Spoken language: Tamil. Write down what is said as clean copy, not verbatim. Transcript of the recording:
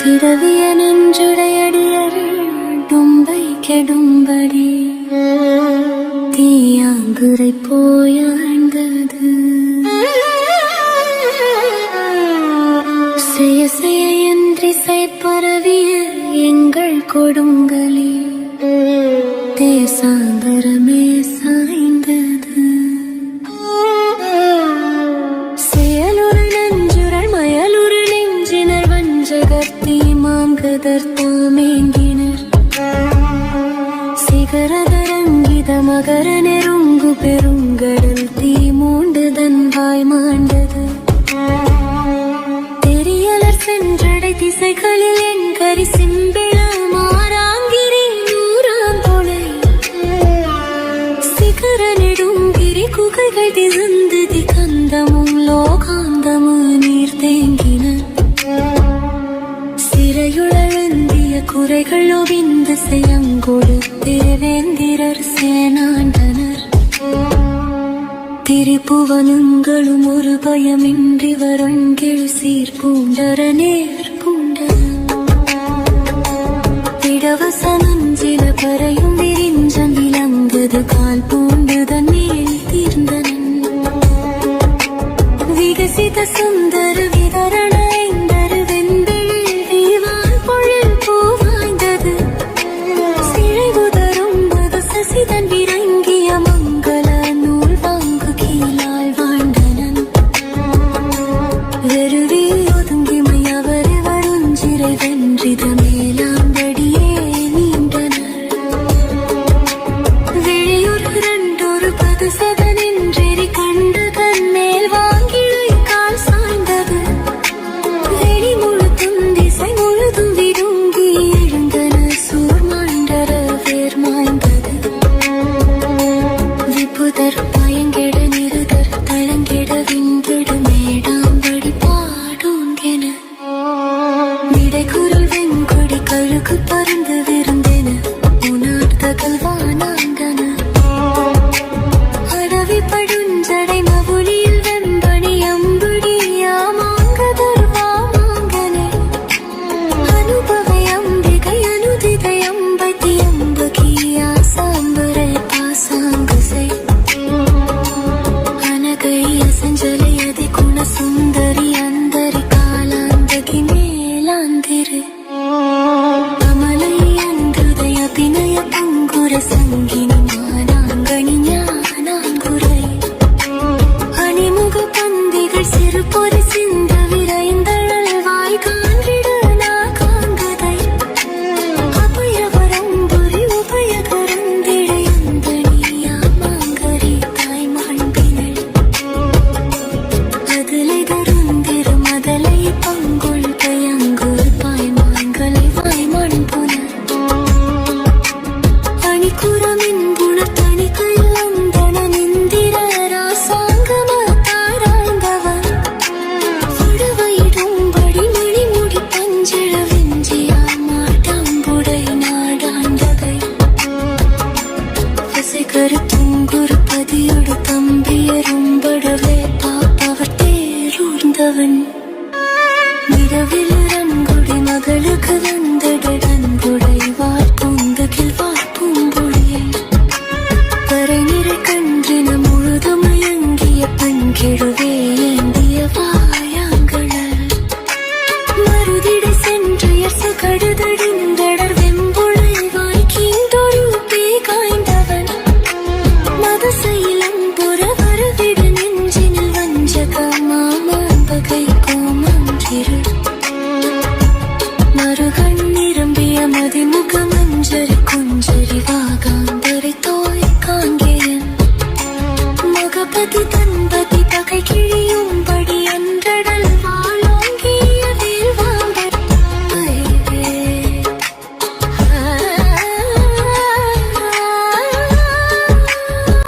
பிறவிய நெஞ்சுடையடியர்கள் தும்பை கெடும்படி தீயாங்குரை போயாழ்ந்தது செய்ய செய்ய என்றிசை பரவிய எங்கள் கொடுங்களே தேசாந்தரமே சாய்ந்தது செயலுறு நஞ்சுரள் மயலுறு நெஞ்சினர் வஞ்சகர்த்தி மாங்கதர்த்தாமேங்கினர் சிகரதரங்கித மகர நெருங்கு பெருங்கடல் தீ மூண்டுதன் வாய் மாண்டது தெரியலர் சென்றடை திசைகளில் என் கரி சிம்பிள மாறாங்கிரி நூறாங்கொலை சிகர நெடுங்கிரி குகைகள் திசந்ததி கந்தமும் லோகாந்தமும் நீர் தேங்கின சிறையுழந்திய குறைகள் ஒவிந்து செய்யங்கொடு தேவேந்திரர் சேனாண்டனர் திரிபுவனங்களும் ஒரு பயமின்றி வரங்கெழு சீர் பூண்டர நேர் பூண்டர திடவசனஞ்சில பறையும் விரிஞ்சன் விளங்குது கால் பூண்டுதன் மேல் தீர்ந்தனன் விகசித சுந்தர விதரண ஐந்தரு வெண்பெழில் வீவால் பொழில் பூவாய்ந்தது சிழைவுதரும் மது சசிதன் விரங்கிய மங்கள நூல் வாங்கு கீழால் வாழ்ந்தனன் வெறுவி ஒதுங்கிமை அவரை வருஞ்சிறை வென்றித மேலாம்படியே நீண்டனர் வெளியூர் இரண்டொரு பது சதனின்றெறி கண்டு தன் மேல் வாங்கிழை கால் சாய்ந்தது வெளி முழு துந்திசை முழுதும் விருங்கி எழுந்தன சூர் மாண்டர வேர் மாய்ந்தது விபுதர் பயங்கெட நிருதர் தளங்கெட விண்கெடு மேடாம்படி பாடோங்கென விடைக்குரல் வெண்கொடி கழுகு பறந்து விருந்தென உணர்த்தகல் வானாங்கன அடவி படுஞ்சடை மவுளியில் வெம்பணி அம்புடியா மாங்கதர் வாமாங்கனே அனுபவை அம்பிகை அனுதிதை அம்பதி அம்பகியா சாம்பரை பாசாங்குசை அனகை அசஞ்சலை அதி குண சுந்தரி அந்தரி காலாந்தகி மேலாந்திரு அமலை அன்றுதய பினய பங்குர சங்கினி மானாங்கணி ஞானாங்குரை அணிமுக பந்திகள் சிறு பொறி சிந்த விரைந்தழல் வாய் காண்கிட நாகாங்கதை அபயவரம்புரி உபயகரந்திடை அந்தனியா மாங்கரி தாய் மாண்பினள் அதலை தருந்திரு மதலை பங்குள் பயங்குள் பாய் மான்களை வாய் மாண்புனர் அணிக்குறமின் குணத்தனி கையந்தன நிந்திர ராசாங்கம தாராய்ந்தவன் உடவையிடும்படி மணிமுடி பஞ்சிழ வெஞ்சியா மாட்டாம்புடை நாடாண்டகை பசை கருத்துங்குரு பதியொடு தம்பியரும்படவே பாப்பவர் தேரூர்ந்தவன் நிறவில் ரன்குடி மகளுக்கு வந்தடன்குடை வார்ப்புந்தகில் வார்ப்பும்பொழியை கரை நிறை கன்றின முழுதுமயங்கிய பண்கிழுவே ஏந்திய வாயாங்கழல் மருதிடை சென்றையர் சகடுதடிந்தடர் வெம்புழை வாய்க்கீண்டொரு பே காய்ந்தவன் மதசைலம் புற வருவிட நெஞ்சினில் வஞ்சக மாமாம்பகை கோமன்றிரு மறுகண் நிரம்பிய மதிமுக மஞ்சரி குஞ்சரி வாக